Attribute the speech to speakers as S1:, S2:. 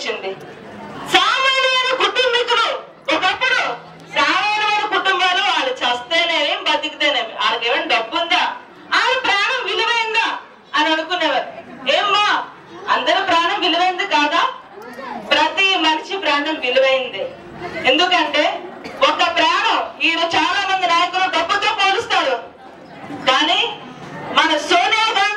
S1: సంభవించింది. సామాన్యమైన కుటుంబీకులు ఒకప్పుడు సామాన్యమైన కుటుంబాలు వాళ్ళు చస్తేనేమి బతికితేనేమి వాళ్ళకి ఏమైనా డబ్బు ఉందా, వాళ్ళ ప్రాణం విలువైందా అని అనుకునేవారు. ఏమ్మా అందరి ప్రాణం విలువైంది కాదా? ప్రతి మనిషి ప్రాణం విలువైంది. ఎందుకంటే ఒక ప్రాణం ఈయన చాలా మంది నాయకులు డబ్బుతో పోలుస్తారు, కానీ మన సోనియా గాంధీ